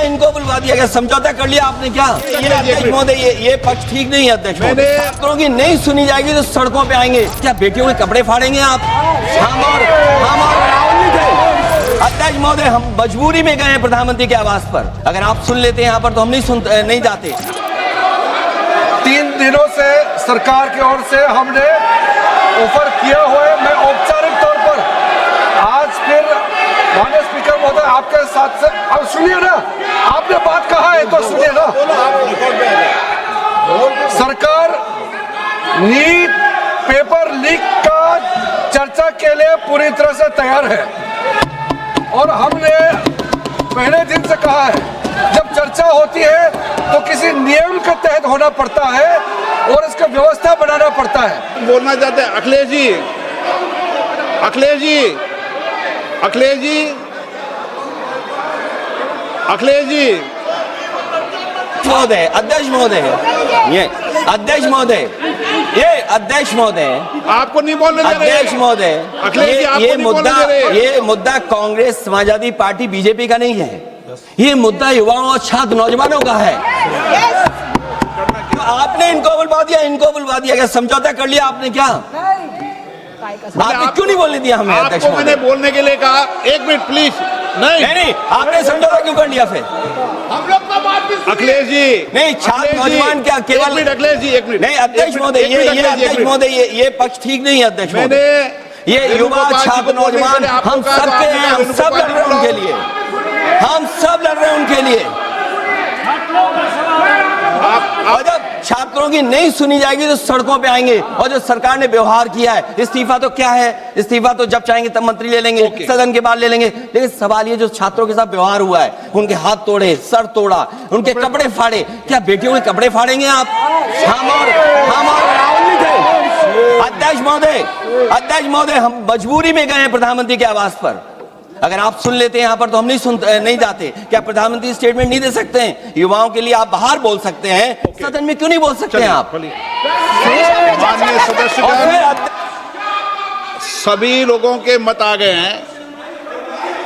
इनको बुलवा दिया गया, समझौता कर लिया आपने क्या? ये अध्यक्ष महोदय, ये पक्ष ठीक नहीं है अध्यक्ष महोदय। छात्रों की नहीं सुनी जाएगी तो सड़कों पे आएंगे। क्या बेटियों के कपड़े फाड़ेंगे आप? हम और राहुल नहीं थे अध्यक्ष महोदय, हम मजबूरी में गए हैं प्रधानमंत्री के आवास पर। अगर आप सुन लेते यहाँ पर तो हम नहीं जाते। 3 दिनों से सरकार की ओर से हमने ऑफर किया हुआ है। मैं औपचारिक तौर पर आज फिर माननीय स्पीकर महोदय आपके साथ से, अब सुनिए ना, आपने बात कहा है तो सुनिए ना। सरकार नीट पेपर लीक का चर्चा के लिए पूरी तरह से तैयार है और हमने पहले दिन से कहा है जब चर्चा होती है तो किसी नियम के तहत होना पड़ता है और इसका व्यवस्था बनाना पड़ता है। बोलना चाहते हैं अखिलेश जी, अखिलेश जी, अखिलेश जी, अखिलेश जी, महोदय, अध्यक्ष महोदय, ये अध्यक्ष महोदय, ये अध्यक्ष महोदय, आपको नहीं बोलने दे रहे अध्यक्ष महोदय, अखिलेश जी, आपको नहीं बोलने दे रहे। ये मुद्दा कांग्रेस, समाजवादी पार्टी, बीजेपी का नहीं है। ये मुद्दा युवाओं और छात्र नौजवानों का है। आपने इनको बुलवा दिया गया, समझौता कर लिया आपने क्या? आपने क्यों नहीं बोलने दिया हमें? आपको मैंने बोलने के लिए कहा, 1 मिनट प्लीज। नहीं, आपने समझौता क्यों कर लिया फिर? हम लोग का बात भी अखिलेश जी, नहीं, छात्र नौजवान क्या केवल? 1 मिनट अखिलेश जी, 1 मिनट। नहीं अध्यक्ष महोदय, ये अध्यक्ष महोदय, ये पक्ष ठीक नहीं है अध्यक्ष महोदय। ये युवा छात्र नौजवान हम सबके हैं, हम सब लड़ रहे हैं उनके लिए, हम सब लड़ रहे हैं उनके लिए। और जब छात्रों की नहीं सुनी जाएगी तो सड़कों पे आएंगे। और जो सरकार ने व्यवहार किया है, इस्तीफा तो क्या है? इस्तीफा तो जब चाहेंगे तब मंत्री ले लेंगे, सदन के बाद ले लेंगे। लेकिन सवाल ये जो छात्रों के साथ व्यवहार हुआ है, उनके हाथ तोड़े, सर तोड़ा, उनके कपड़े फाड़े, क्या बेटियों के कपड़े फाड़ेंगे आप? हम और राहुल नहीं थे अध्यक्ष महोदय, हम मजबूरी में गए हैं प्रधानमंत्री के आवास पर। अगर आप सुन लेते यहाँ पर तो हम नहीं जाते। क्या प्रधानमंत्री स्टेटमेंट नहीं दे सकते हैं? युवाओं के लिए आप बाहर बोल सकते हैं, सदन में क्यों नहीं बोल सकते हैं आप? माननीय सदस्यगण, सभी लोगों के मत आ गए हैं।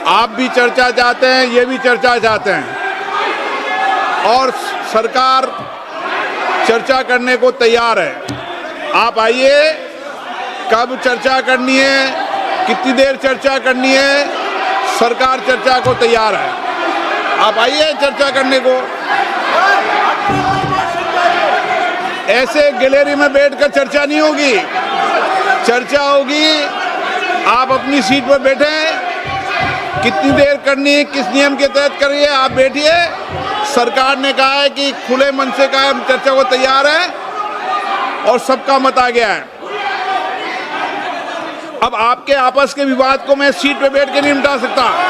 आप भी चर्चा चाहते हैं, ये भी चर्चा चाहते हैं और सरकार चर्चा करने को तैयार है। आप आइए, कब चर्चा करनी है, कितनी देर चर्चा करनी है, सरकार चर्चा को तैयार है। आप आइए चर्चा करने को। ऐसे गैलरी में बैठकर चर्चा नहीं होगी, चर्चा होगी। आप अपनी सीट पर बैठे, कितनी देर करनी है, किस नियम के तहत करिए, आप बैठिए। सरकार ने कहा है कि खुले मन से कहा चर्चा को तैयार है और सबका मत आ गया है। अब आपके आपस के विवाद को मैं सीट पे बैठ के नहीं मिटा सकता।